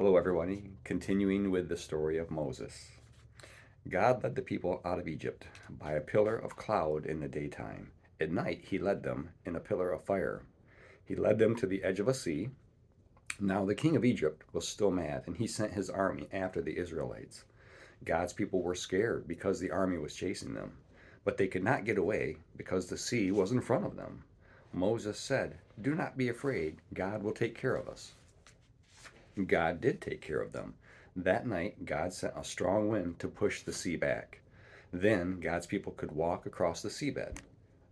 Hello, everybody. Continuing with the story of Moses. God led the people out of Egypt by a pillar of cloud in the daytime. At night, he led them in a pillar of fire. He led them to the edge of a sea. Now, the king of Egypt was still mad, and he sent his army after the Israelites. God's people were scared because the army was chasing them, but they could not get away because the sea was in front of them. Moses said, "Do not be afraid. God will take care of us." God did take care of them. That night, God sent a strong wind to push the sea back. Then God's people could walk across the seabed.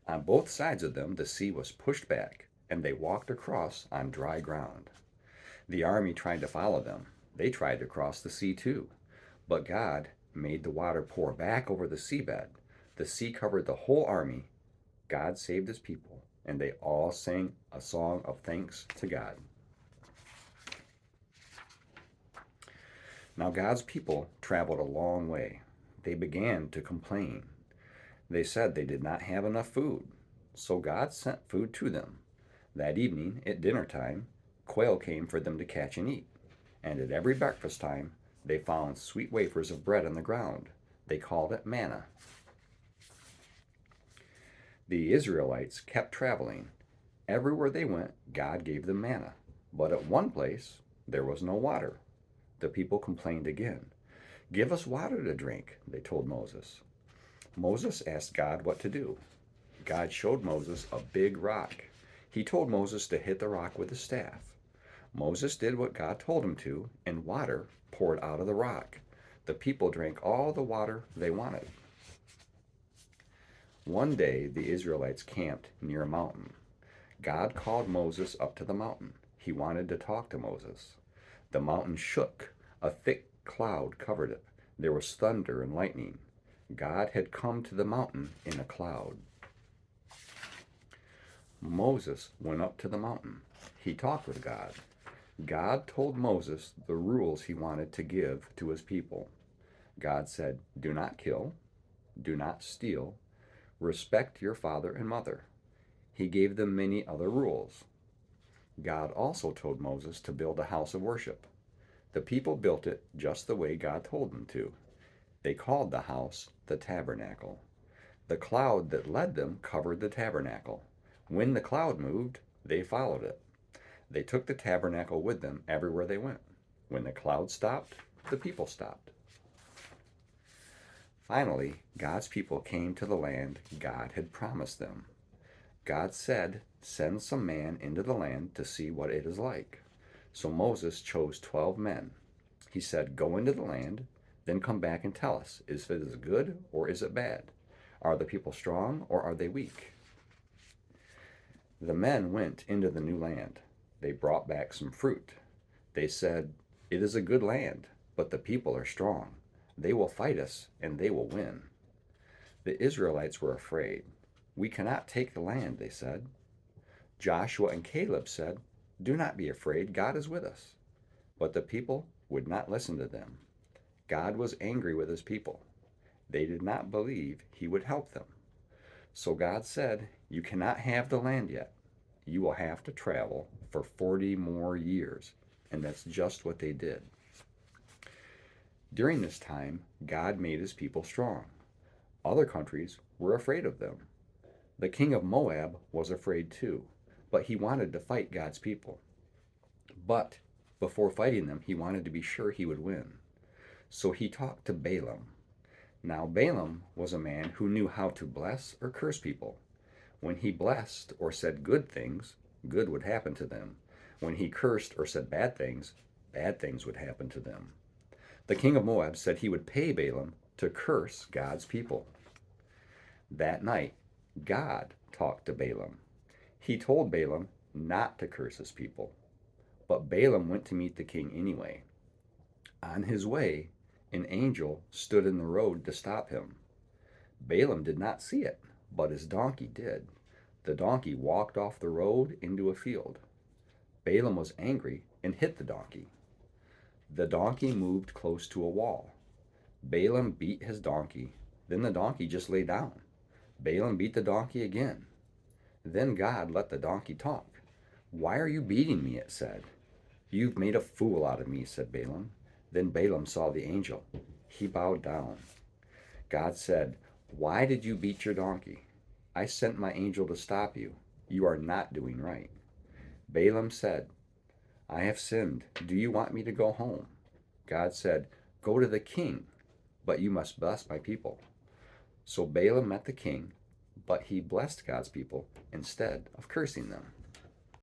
On both sides of them, the sea was pushed back, and they walked across on dry ground. The army tried to follow them. They tried to cross the sea too. But God made the water pour back over the seabed. The sea covered the whole army. God saved his people, and they all sang a song of thanks to God. Now God's people traveled a long way. They began to complain. They said they did not have enough food. So God sent food to them. That evening, at dinner time, quail came for them to catch and eat. And at every breakfast time, they found sweet wafers of bread on the ground. They called it manna. The Israelites kept traveling. Everywhere they went, God gave them manna. But at one place, there was no water. The people complained again. "Give us water to drink," they told Moses. Moses asked God what to do. God showed Moses a big rock. He told Moses to hit the rock with a staff. Moses did what God told him to, and water poured out of the rock. The people drank all the water they wanted. One day, the Israelites camped near a mountain. God called Moses up to the mountain. He wanted to talk to Moses. The mountain shook. A thick cloud covered it. There was thunder and lightning. God had come to the mountain in a cloud. Moses went up to the mountain. He talked with God. God told Moses the rules he wanted to give to his people. God said, "Do not kill, do not steal, respect your father and mother." He gave them many other rules. God also told Moses to build a house of worship. The people built it just the way God told them to. They called the house the tabernacle. The cloud that led them covered the tabernacle. When the cloud moved, they followed it. They took the tabernacle with them everywhere they went. When the cloud stopped, the people stopped. Finally, God's people came to the land God had promised them. God said, "Send some man into the land to see what it is like." So Moses chose 12 men. He said, "Go into the land, then come back and tell us, if it is good or is it bad? Are the people strong or are they weak?" The men went into the new land. They brought back some fruit. They said, "It is a good land, but the people are strong. They will fight us and they will win." The Israelites were afraid. "We cannot take the land," they said. Joshua and Caleb said, "Do not be afraid, God is with us." But the people would not listen to them. God was angry with his people. They did not believe he would help them. So God said, "You cannot have the land yet. You will have to travel for 40 more years." And that's just what they did. During this time, God made his people strong. Other countries were afraid of them. The king of Moab was afraid too, but he wanted to fight God's people. But before fighting them, he wanted to be sure he would win. So he talked to Balaam. Now, Balaam was a man who knew how to bless or curse people. When he blessed or said good things, good would happen to them. When he cursed or said bad things would happen to them. The king of Moab said he would pay Balaam to curse God's people. That night, God talked to Balaam. He told Balaam not to curse his people. But Balaam went to meet the king anyway. On his way, an angel stood in the road to stop him. Balaam did not see it, but his donkey did. The donkey walked off the road into a field. Balaam was angry and hit the donkey. The donkey moved close to a wall. Balaam beat his donkey. Then the donkey just lay down. Balaam beat the donkey again. Then God let the donkey talk. "Why are you beating me?" it said. "You've made a fool out of me," said Balaam. Then Balaam saw the angel. He bowed down. God said, "Why did you beat your donkey? I sent my angel to stop you. You are not doing right." Balaam said, "I have sinned. Do you want me to go home?" God said, "Go to the king, but you must bless my people." So Balaam met the king, but he blessed God's people instead of cursing them.